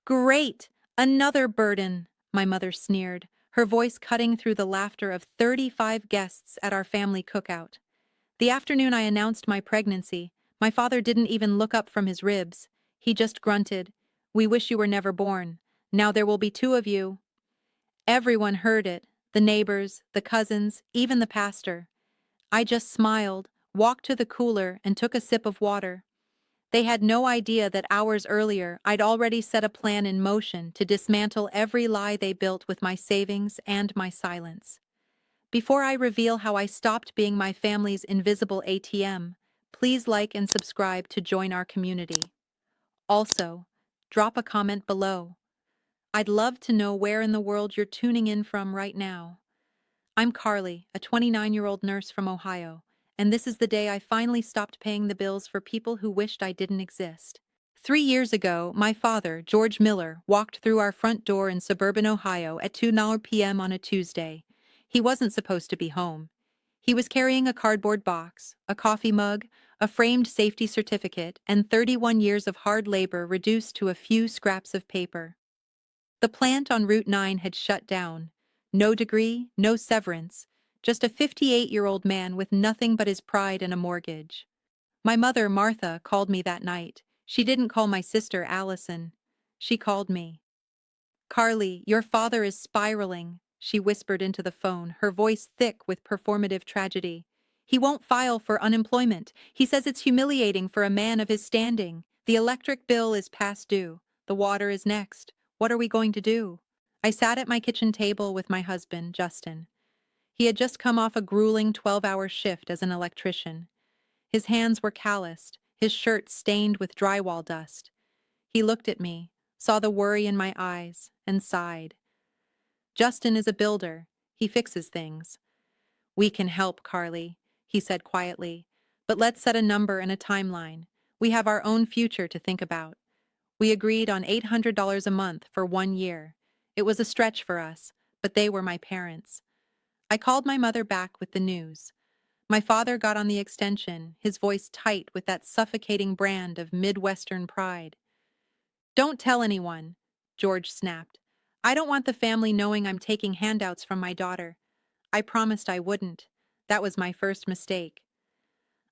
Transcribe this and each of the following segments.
Great! Another burden, my mother sneered, her voice cutting through the laughter of 35 guests at our family cookout. The afternoon I announced my pregnancy, my father didn't even look up from his ribs. He just grunted, "We wish you were never born. Now there will be two of you." Everyone heard it, the neighbors, the cousins, even the pastor. I just smiled, walked to the cooler, and took a sip of water. They had no idea that hours earlier I'd already set a plan in motion to dismantle every lie they built with my savings and my silence. Before I reveal how I stopped being my family's invisible ATM, please like and subscribe to join our community. Also, drop a comment below. I'd love to know where in the world you're tuning in from right now. I'm Carly, a 29-year-old nurse from Ohio, and this is the day I finally stopped paying the bills for people who wished I didn't exist. 3 years ago, my father, George Miller, walked through our front door in suburban Ohio at 2 p.m. on a Tuesday. He wasn't supposed to be home. He was carrying a cardboard box, a coffee mug, a framed safety certificate, and 31 years of hard labor reduced to a few scraps of paper. The plant on Route 9 had shut down. No degree, no severance, just a 58-year-old man with nothing but his pride and a mortgage. My mother, Martha, called me that night. She didn't call my sister, Allison. She called me. "Carly, your father is spiraling," she whispered into the phone, her voice thick with performative tragedy. "He won't file for unemployment. He says it's humiliating for a man of his standing. The electric bill is past due. The water is next. What are we going to do?" I sat at my kitchen table with my husband, Justin. He had just come off a grueling 12-hour shift as an electrician. His hands were calloused, his shirt stained with drywall dust. He looked at me, saw the worry in my eyes, and sighed. "Justin is a builder. He fixes things." "We can help, Carly," he said quietly. "But let's set a number and a timeline. We have our own future to think about." We agreed on $800 a month for 1 year. It was a stretch for us, but they were my parents. I called my mother back with the news. My father got on the extension, his voice tight with that suffocating brand of Midwestern pride. "Don't tell anyone," George snapped. "I don't want the family knowing I'm taking handouts from my daughter." I promised I wouldn't. That was my first mistake.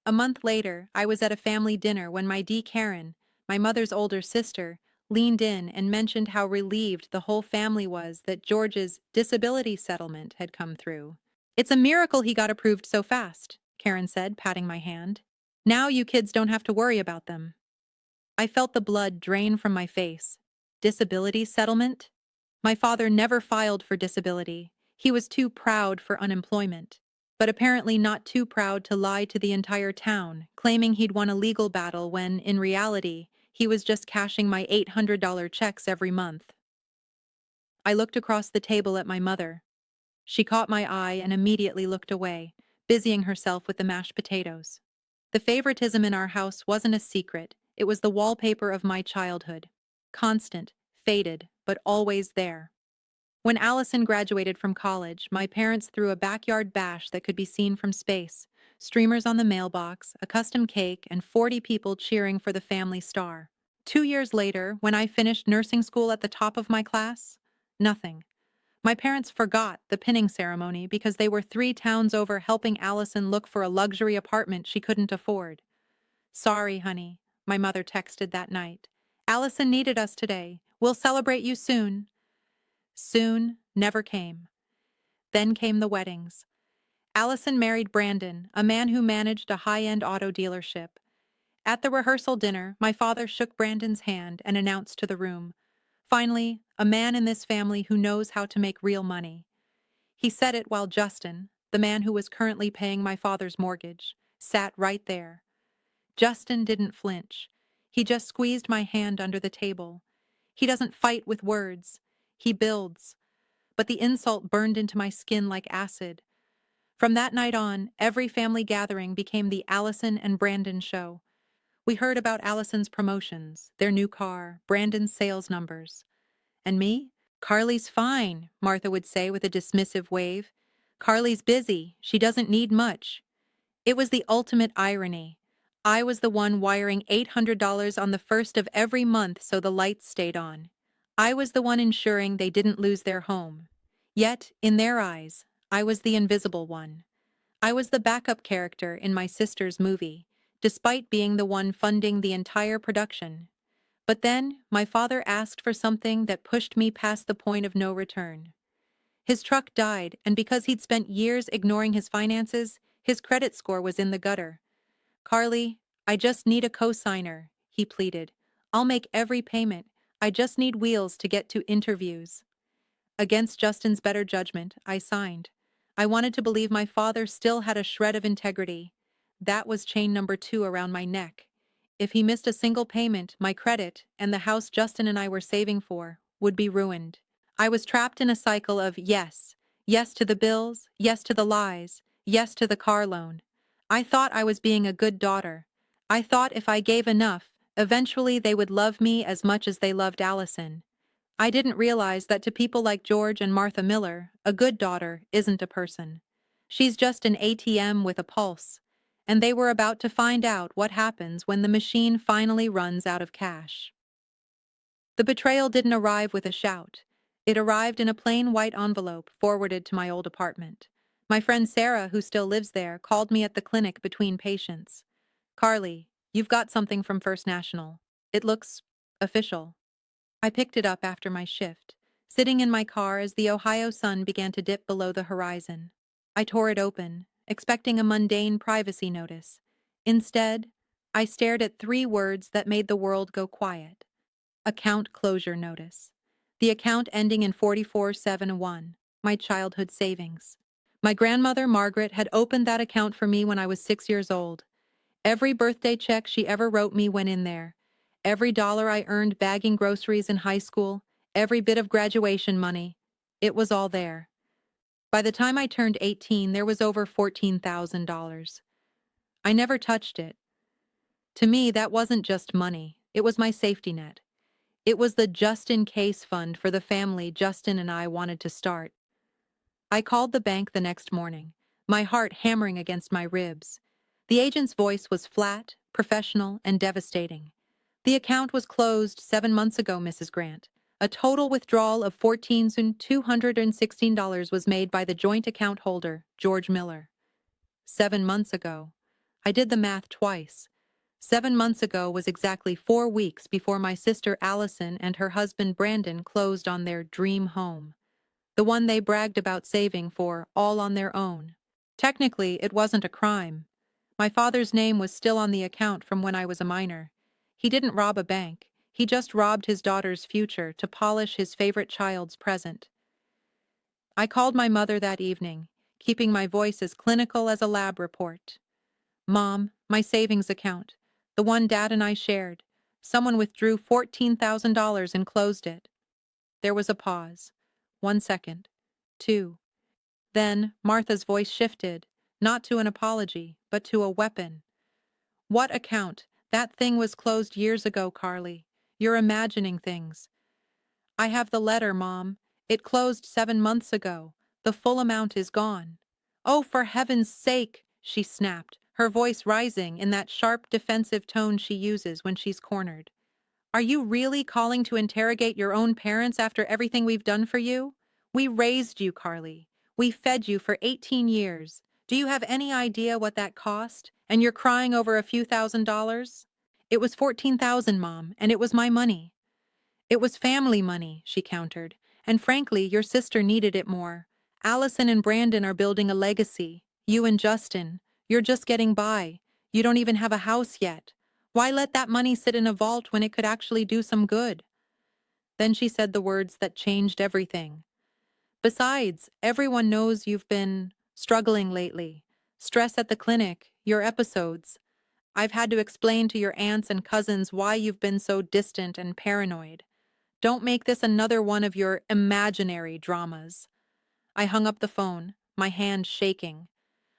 A month later, I was at a family dinner when my Karen, my mother's older sister, leaned in and mentioned how relieved the whole family was that George's disability settlement had come through. "It's a miracle he got approved so fast," Karen said, patting my hand. "Now you kids don't have to worry about them." I felt the blood drain from my face. Disability settlement? My father never filed for disability. He was too proud for unemployment, but apparently not too proud to lie to the entire town, claiming he'd won a legal battle when, in reality, he was just cashing my $800 checks every month. I looked across the table at my mother. She caught my eye and immediately looked away, busying herself with the mashed potatoes. The favoritism in our house wasn't a secret. It was the wallpaper of my childhood. Constant, faded, but always there. When Allison graduated from college, my parents threw a backyard bash that could be seen from space. Streamers on the mailbox, a custom cake, and 40 people cheering for the family star. 2 years later, when I finished nursing school at the top of my class, nothing. My parents forgot the pinning ceremony because they were 3 towns over helping Allison look for a luxury apartment she couldn't afford. "Sorry, honey," my mother texted that night. "Allison needed us today. We'll celebrate you soon." Soon never came. Then came the weddings. Allison married Brandon, a man who managed a high-end auto dealership. At the rehearsal dinner, my father shook Brandon's hand and announced to the room, "Finally, a man in this family who knows how to make real money." He said it while Justin, the man who was currently paying my father's mortgage, sat right there. Justin didn't flinch. He just squeezed my hand under the table. He doesn't fight with words. He builds. But the insult burned into my skin like acid. From that night on, every family gathering became the Allison and Brandon show. We heard about Allison's promotions, their new car, Brandon's sales numbers. And me? "Carly's fine," Martha would say with a dismissive wave. "Carly's busy. She doesn't need much." It was the ultimate irony. I was the one wiring $800 on the first of every month so the lights stayed on. I was the one ensuring they didn't lose their home. Yet, in their eyes, I was the invisible one. I was the backup character in my sister's movie, despite being the one funding the entire production. But then, my father asked for something that pushed me past the point of no return. His truck died, and because he'd spent years ignoring his finances, his credit score was in the gutter. "Carly, I just need a cosigner," he pleaded. "I'll make every payment. I just need wheels to get to interviews." Against Justin's better judgment, I signed. I wanted to believe my father still had a shred of integrity. That was chain number 2 around my neck. If he missed a single payment, my credit, and the house Justin and I were saving for, would be ruined. I was trapped in a cycle of yes. Yes to the bills, yes to the lies, yes to the car loan. I thought I was being a good daughter. I thought if I gave enough, eventually they would love me as much as they loved Allison. I didn't realize that to people like George and Martha Miller, a good daughter isn't a person. She's just an ATM with a pulse. And they were about to find out what happens when the machine finally runs out of cash. The betrayal didn't arrive with a shout. It arrived in a plain white envelope forwarded to my old apartment. My friend Sarah, who still lives there, called me at the clinic between patients. "Carly, you've got something from First National. It looks official." I picked it up after my shift, sitting in my car as the Ohio sun began to dip below the horizon. I tore it open, expecting a mundane privacy notice. Instead, I stared at 3 words that made the world go quiet. Account closure notice. The account ending in 44701, my childhood savings. My grandmother, Margaret, had opened that account for me when I was 6 years old. Every birthday check she ever wrote me went in there. Every dollar I earned bagging groceries in high school, every bit of graduation money. It was all there. By the time I turned 18, there was over $14,000. I never touched it. To me, that wasn't just money. It was my safety net. It was the just-in-case fund for the family Justin and I wanted to start. I called the bank the next morning, my heart hammering against my ribs. The agent's voice was flat, professional, and devastating. "The account was closed 7 months ago, Mrs. Grant. A total withdrawal of $14,216 was made by the joint account holder, George Miller." 7 months ago. I did the math twice. 7 months ago was exactly 4 weeks before my sister Allison and her husband Brandon closed on their dream home. The one they bragged about saving for, all on their own. Technically, it wasn't a crime. My father's name was still on the account from when I was a minor. He didn't rob a bank. He just robbed his daughter's future to polish his favorite child's present. I called my mother that evening, keeping my voice as clinical as a lab report. "Mom, my savings account, the one Dad and I shared. Someone withdrew $14,000 and closed it." There was a pause. 1 second. 2. Then Martha's voice shifted, not to an apology, but to a weapon. "What account? That thing was closed years ago, Carly. You're imagining things." "I have the letter, Mom. It closed 7 months ago. The full amount is gone." "Oh, for heaven's sake!" she snapped, her voice rising in that sharp defensive tone she uses when she's cornered. "Are you really calling to interrogate your own parents after everything we've done for you? We raised you, Carly. We fed you for 18 years. Do you have any idea what that cost? And you're crying over a few $1,000s? It was 14,000, Mom, and it was my money." "It was family money," she countered, "and frankly, your sister needed it more. Allison and Brandon are building a legacy. You and Justin, you're just getting by. You don't even have a house yet. Why let that money sit in a vault when it could actually do some good?" Then she said the words that changed everything. "Besides, everyone knows you've been struggling lately. Stress at the clinic, your episodes. I've had to explain to your aunts and cousins why you've been so distant and paranoid. Don't make this another one of your imaginary dramas." I hung up the phone, my hand shaking.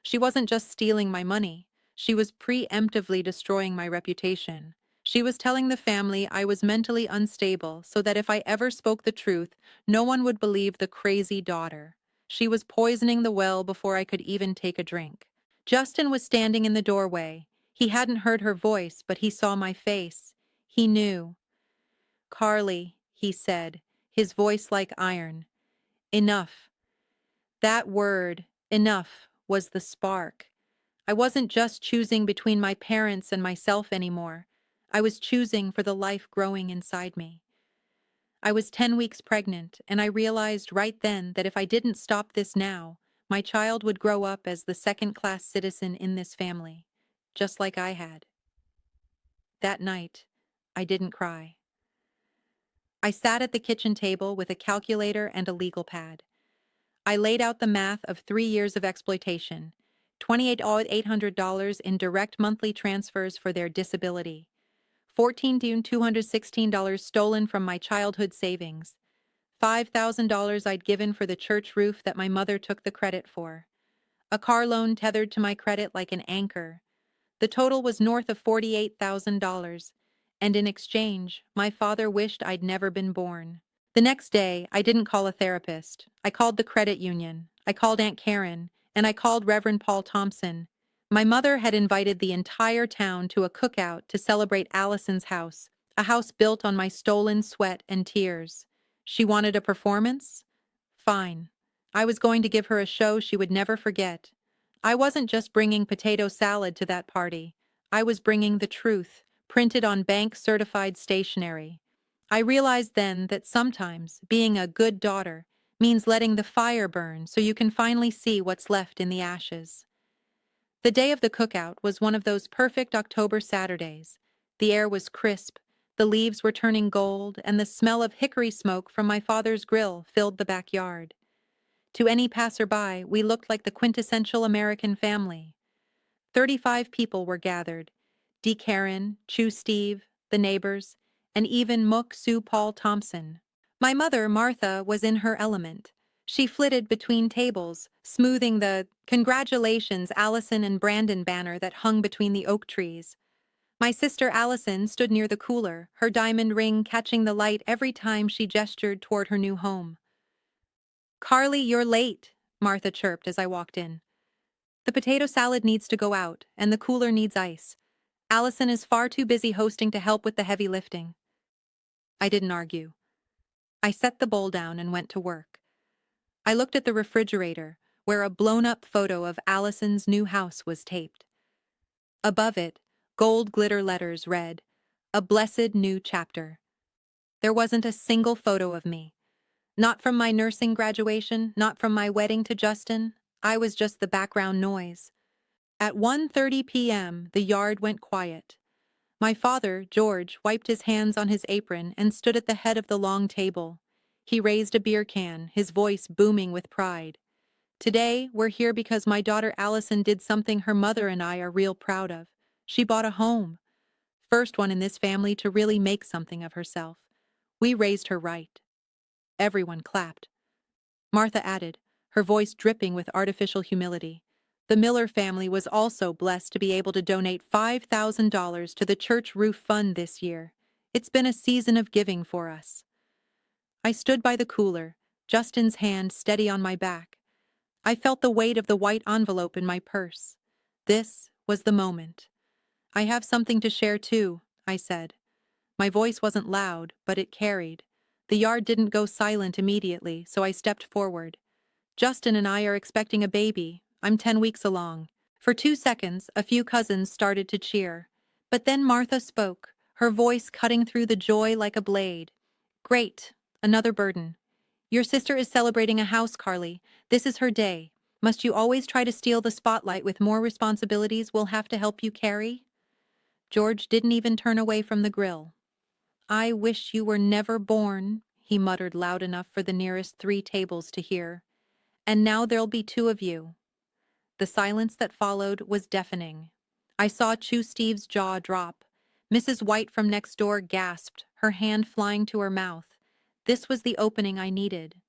She wasn't just stealing my money. She was preemptively destroying my reputation. She was telling the family I was mentally unstable so that if I ever spoke the truth, no one would believe the crazy daughter. She was poisoning the well before I could even take a drink. Justin was standing in the doorway. He hadn't heard her voice, but he saw my face. He knew. "Carly," he said, his voice like iron. Enough. That word, enough, was the spark. I wasn't just choosing between my parents and myself anymore. I was choosing for the life growing inside me. I was 10 weeks pregnant, and I realized right then that if I didn't stop this now, my child would grow up as the second-class citizen in this family, just like I had. That night, I didn't cry. I sat at the kitchen table with a calculator and a legal pad. I laid out the math of 3 years of exploitation, $28,800 in direct monthly transfers for their disability, $14,216 stolen from my childhood savings, $5,000 I'd given for the church roof that my mother took the credit for, a car loan tethered to my credit like an anchor. The total was north of $48,000, and in exchange, my father wished I'd never been born. The next day, I didn't call a therapist. I called the credit union. I called Aunt Karen, and I called Reverend Paul Thompson. My mother had invited the entire town to a cookout to celebrate Allison's house, a house built on my stolen sweat and tears. She wanted a performance? Fine. I was going to give her a show she would never forget. I wasn't just bringing potato salad to that party. I was bringing the truth, printed on bank-certified stationery. I realized then that sometimes being a good daughter means letting the fire burn so you can finally see what's left in the ashes. The day of the cookout was one of those perfect October Saturdays. The air was crisp, the leaves were turning gold, and the smell of hickory smoke from my father's grill filled the backyard. To any passerby, we looked like the quintessential American family. 35 people were gathered. D. Karen, Chew Steve, the neighbors, and even Mook Sue Paul Thompson. My mother, Martha, was in her element. She flitted between tables, smoothing the "Congratulations, Allison and Brandon" banner that hung between the oak trees. My sister Allison stood near the cooler, her diamond ring catching the light every time she gestured toward her new home. "Carly, you're late," Martha chirped as I walked in. "The potato salad needs to go out, and the cooler needs ice. Allison is far too busy hosting to help with the heavy lifting." I didn't argue. I set the bowl down and went to work. I looked at the refrigerator, where a blown-up photo of Allison's new house was taped. Above it, gold glitter letters read, "A blessed new chapter." There wasn't a single photo of me. Not from my nursing graduation, not from my wedding to Justin. I was just the background noise. At 1:30 p.m., the yard went quiet. My father, George, wiped his hands on his apron and stood at the head of the long table. He raised a beer can, his voice booming with pride. "Today, we're here because my daughter Allison did something her mother and I are real proud of. She bought a home. First one in this family to really make something of herself. We raised her right." Everyone clapped. Martha added, her voice dripping with artificial humility. "The Miller family was also blessed to be able to donate $5,000 to the church roof fund this year. It's been a season of giving for us." I stood by the cooler, Justin's hand steady on my back. I felt the weight of the white envelope in my purse. This was the moment. "I have something to share too," I said. My voice wasn't loud, but it carried. The yard didn't go silent immediately, so I stepped forward. "Justin and I are expecting a baby. I'm 10 weeks along." For 2 seconds, a few cousins started to cheer. But then Martha spoke, her voice cutting through the joy like a blade. "Great. Another burden. Your sister is celebrating a house, Carly. This is her day. Must you always try to steal the spotlight with more responsibilities we'll have to help you carry?" George didn't even turn away from the grill. "I wish you were never born," he muttered loud enough for the nearest 3 tables to hear. "And now there'll be 2 of you." The silence that followed was deafening. I saw Chew Steve's jaw drop. Mrs. White from next door gasped, her hand flying to her mouth. This was the opening I needed.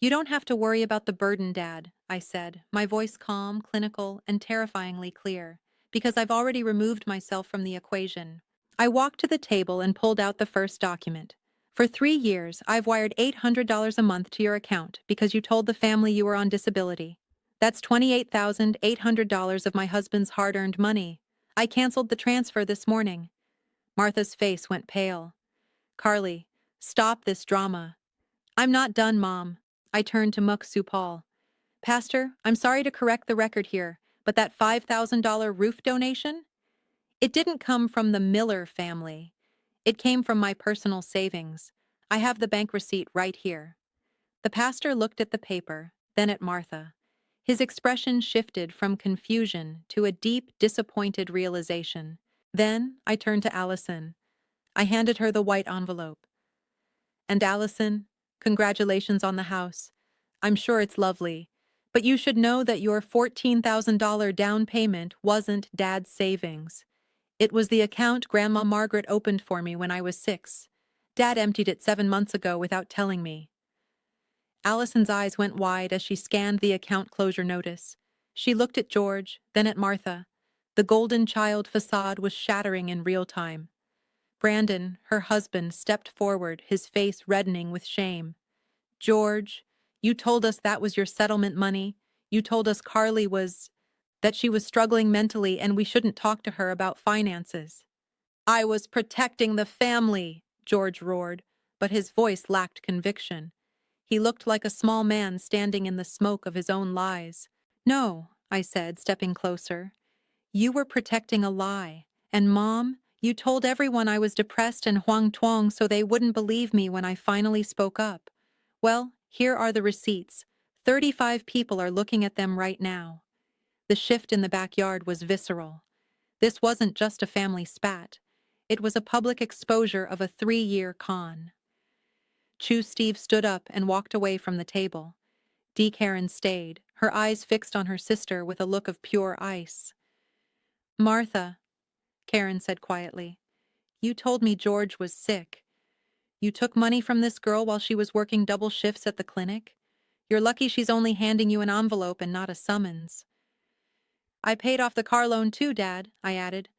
"You don't have to worry about the burden, Dad," I said, my voice calm, clinical, and terrifyingly clear, "because I've already removed myself from the equation." I walked to the table and pulled out the first document. "For 3 years, I've wired $800 a month to your account because you told the family you were on disability. That's $28,800 of my husband's hard-earned money. I canceled the transfer this morning." Martha's face went pale. "Carly, Stop this drama. I'm not done, Mom. I turned to Muksupal. Pastor, I'm sorry to correct the record here, but that $5,000 roof donation? It didn't come from the Miller family. It came from my personal savings. I have the bank receipt right here. The pastor looked at the paper, then at Martha. His expression shifted from confusion to a deep, disappointed realization. Then I turned to Allison. I handed her the white envelope. And Allison, congratulations on the house. I'm sure it's lovely. But you should know that your $14,000 down payment wasn't Dad's savings. It was the account Grandma Margaret opened for me when I was 6. Dad emptied it 7 months ago without telling me. Allison's eyes went wide as she scanned the account closure notice. She looked at George, then at Martha. The golden child facade was shattering in real time. Brandon, her husband, stepped forward, his face reddening with shame. George, you told us that was your settlement money. You told us that she was struggling mentally and we shouldn't talk to her about finances. I was protecting the family, George roared, but his voice lacked conviction. He looked like a small man standing in the smoke of his own lies. No, I said, stepping closer. You were protecting a lie. And Mom, you told everyone I was depressed and huang tuang so they wouldn't believe me when I finally spoke up. Well, here are the receipts. 35 people are looking at them right now. The shift in the backyard was visceral. This wasn't just a family spat. It was a public exposure of a 3-year con. Chu Steve stood up and walked away from the table. Dee Karen stayed, her eyes fixed on her sister with a look of pure ice. Martha, Karen said quietly, you told me George was sick. You took money from this girl while she was working double shifts at the clinic? You're lucky she's only handing you an envelope and not a summons. I paid off the car loan too, Dad, I added.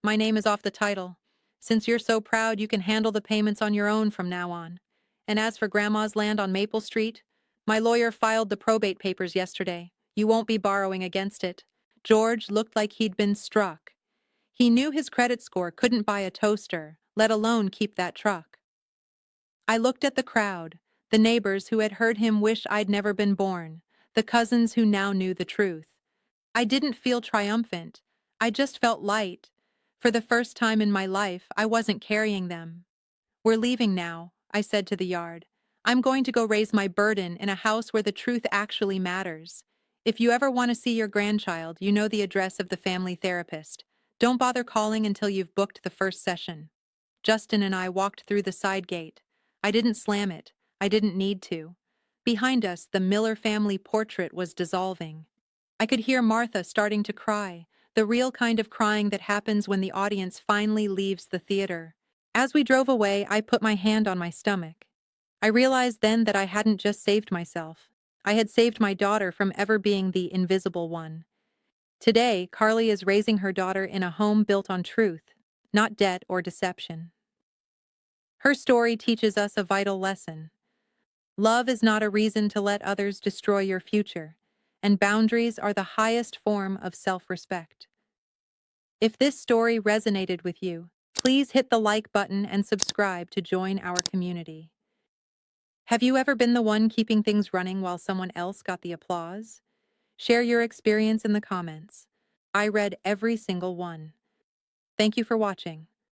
My name is off the title. Since you're so proud, you can handle the payments on your own from now on. And as for Grandma's land on Maple Street, my lawyer filed the probate papers yesterday. You won't be borrowing against it. George looked like he'd been struck. He knew his credit score couldn't buy a toaster, let alone keep that truck. I looked at the crowd, the neighbors who had heard him wish I'd never been born, the cousins who now knew the truth. I didn't feel triumphant. I just felt light. For the first time in my life, I wasn't carrying them. We're leaving now, I said to the yard. I'm going to go raise my burden in a house where the truth actually matters. If you ever want to see your grandchild, you know the address of the family therapist. Don't bother calling until you've booked the first session. Justin and I walked through the side gate. I didn't slam it. I didn't need to. Behind us, the Miller family portrait was dissolving. I could hear Martha starting to cry, the real kind of crying that happens when the audience finally leaves the theater. As we drove away, I put my hand on my stomach. I realized then that I hadn't just saved myself. I had saved my daughter from ever being the invisible one. Today, Carly is raising her daughter in a home built on truth, not debt or deception. Her story teaches us a vital lesson. Love is not a reason to let others destroy your future, and boundaries are the highest form of self-respect. If this story resonated with you, please hit the like button and subscribe to join our community. Have you ever been the one keeping things running while someone else got the applause? Share your experience in the comments. I read every single one. Thank you for watching.